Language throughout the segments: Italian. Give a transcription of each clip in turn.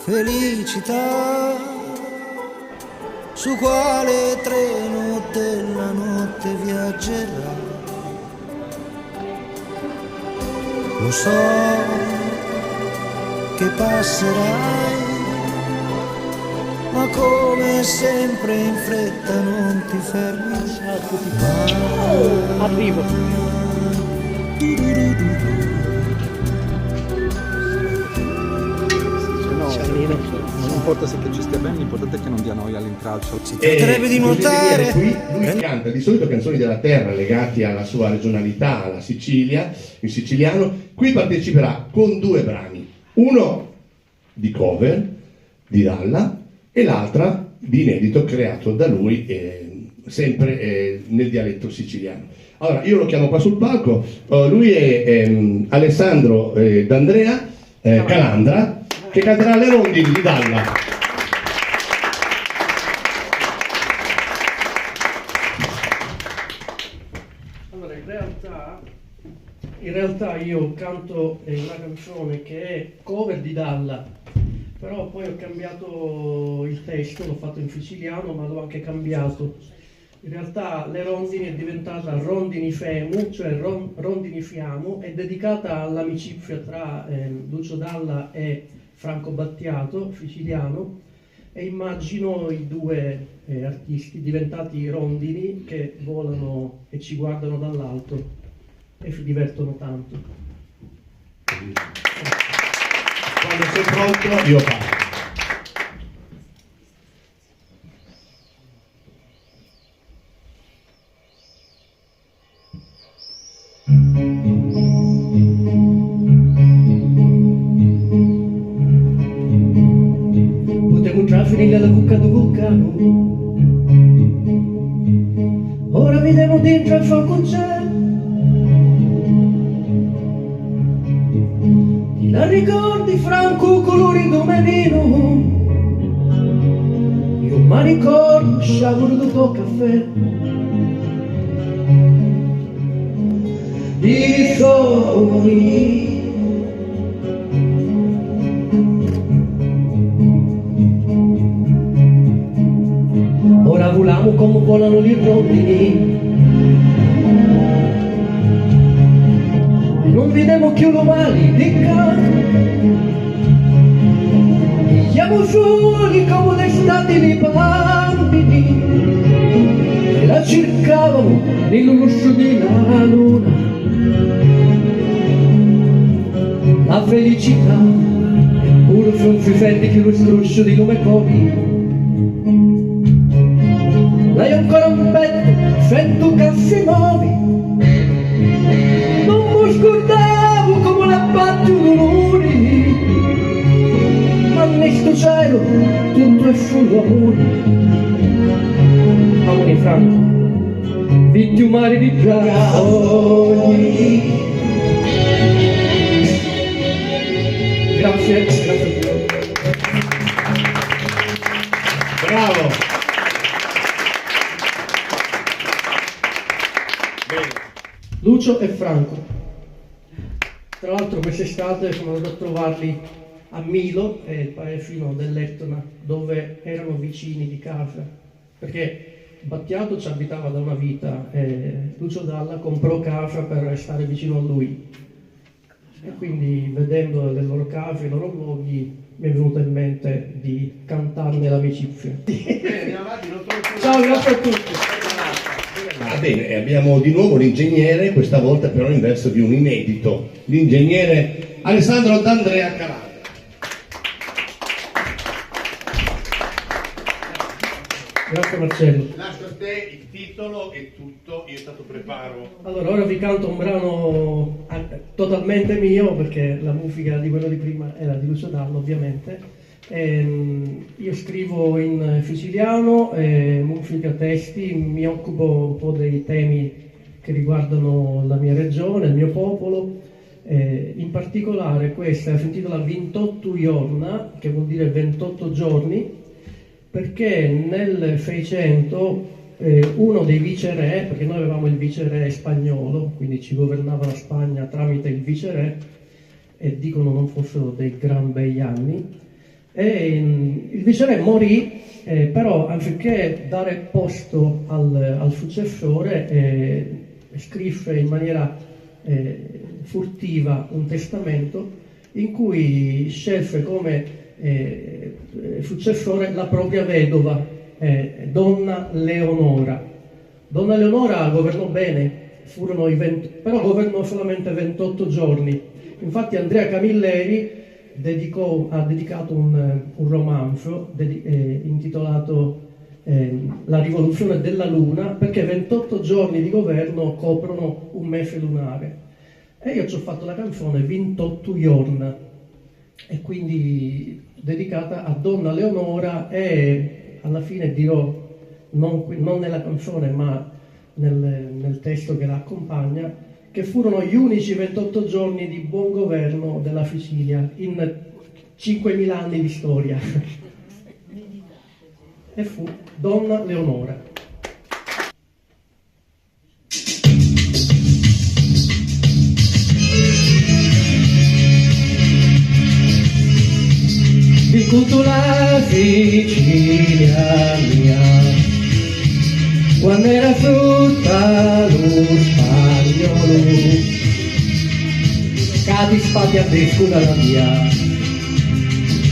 felicità, su quale treno della notte viaggerà. Lo so che passerai, ma come sempre in fretta non ti fermi mai. Arrivo. Non importa se che ci stia bene, l'importante è che non dia noia all'intralcio. Si tratterebbe di nuotare. Qui lui canta di solito canzoni della terra legati alla sua regionalità, alla Sicilia, in siciliano. Qui parteciperà con 2 brani, uno di cover di Dalla e l'altra di inedito creato da lui, sempre nel dialetto siciliano. Allora, io lo chiamo qua sul palco, lui è Alessandro D'Andrea Calandra, che canterà le rondini di Dalla. Allora, in realtà io canto una canzone che è cover di Dalla, però poi ho cambiato il testo, l'ho fatto in siciliano, ma l'ho anche cambiato. In realtà Le Rondini è diventata Rondini Femu, cioè Rondini Fiamu, è dedicata all'amicizia tra Lucio Dalla e Franco Battiato, siciliano, e immagino i 2 artisti diventati rondini che volano e ci guardano dall'alto e si divertono tanto. Quando sei pronto io parlo. Finire la cucca del vulcano, ora vediamo dentro il fuoco c'è, ti la ricordi Franco colori domerino, io mi ricordo sciavolo del tuo caffè, i sogni ora volamo come volano gli rondini e non vediamo più l'ovali di canto, siamo soli come d'estate nei bambini e la cercavamo nel rosso della luna, la felicità pure non si sente più lo struscio di lume cori. Lei ancora un petto, sento cassi nuovi, non mi scordavo come la batte dolori, ma in sto cielo tutto è solo amore. Amore Franco, vitti umani di già ogni. Grazie, grazie a Dio. Bravo. Lucio e Franco. Tra l'altro quest'estate sono andato a trovarli a Milo, il paesino dell'Etna, dove erano vicini di casa, perché Battiato ci abitava da una vita e Lucio Dalla comprò casa per stare vicino a lui. E quindi vedendo le loro case, i loro luoghi, mi è venuto in mente di cantarne l'amicizia. Ciao, grazie a tutti. Va bene, abbiamo di nuovo l'ingegnere, questa volta però in verso di un inedito, l'ingegnere Alessandro D'Andrea Calandra. Grazie Marcello. Lascio a te il titolo e tutto, io stato preparo. Allora, ora vi canto un brano totalmente mio, perché la musica di quello di prima era di Lucio Dalla, ovviamente. Io scrivo in siciliano, musica, testi, mi occupo un po' dei temi che riguardano la mia regione, il mio popolo. In particolare questa si intitola 28 giorna, che vuol dire 28 giorni, perché nel 600 uno dei viceré, perché noi avevamo il viceré spagnolo, quindi ci governava la Spagna tramite il viceré, e dicono non fossero dei gran bei anni, Il viceré morì, però anziché dare posto al successore, scrisse in maniera furtiva un testamento in cui scelse come successore la propria vedova, Donna Leonora. Donna Leonora governò bene, però governò solamente 28 giorni. Infatti Andrea Camilleri ha dedicato un romanzo intitolato La rivoluzione della luna, perché 28 giorni di governo coprono un mese lunare. E io ci ho fatto la canzone 28 giorni, e quindi dedicata a Donna Leonora, e alla fine dirò, non nella canzone ma nel testo che la accompagna, che furono gli unici 28 giorni di buon governo della Sicilia in 5.000 anni di storia. E fu Donna Leonora. Di tutta la Sicilia mia, quando era tutta lo spagnolo, cadi spati a descura la via,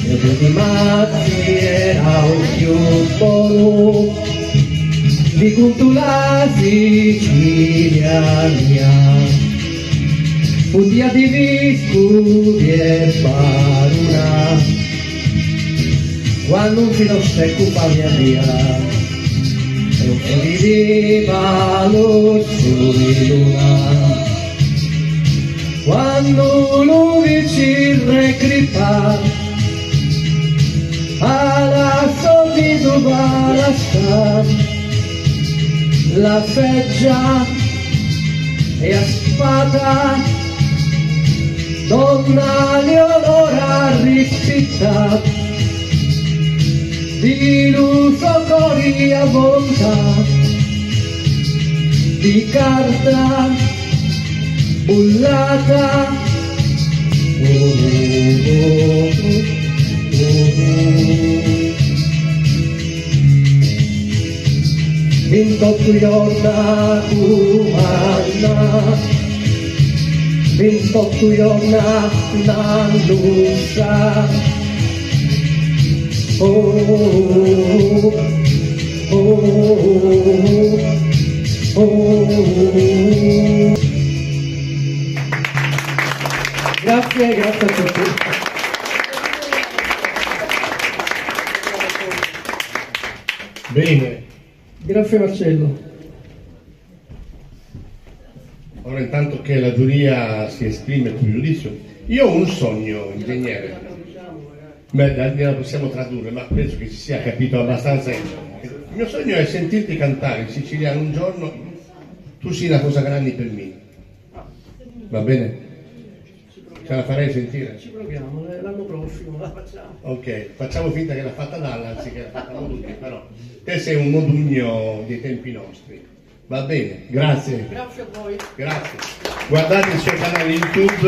e due di mazzi era un più buono. Di tutta la Sicilia mia, un dia di viscuri e baruna, quando un filo secco fa via, e un vedeva lo di luna, quando lui ci recripa, alla solito balasta, la feggia e a spada, Donna Leonora rispetta, di lusso cori a volontà, di carta bullata, 28 giorni umana, 28 giorni l'annusa, Grazie a tutti. Bene, Grazie Marcello. ora intanto che la giuria si esprime il suo giudizio, io ho un sogno, ingegnere. Beh, la possiamo tradurre, ma penso che si sia capito abbastanza. Il mio sogno è sentirti cantare in siciliano un giorno, tu sei una cosa grande per me. Va bene? Ce la farei sentire? Ci proviamo, l'anno prossimo la facciamo. Ok, facciamo finta che l'ha fatta Dalla anziché l'ha fatta Modugno, però te sei un Modugno dei tempi nostri. Va bene, grazie. Grazie a voi. Grazie. Guardate il suo canale YouTube.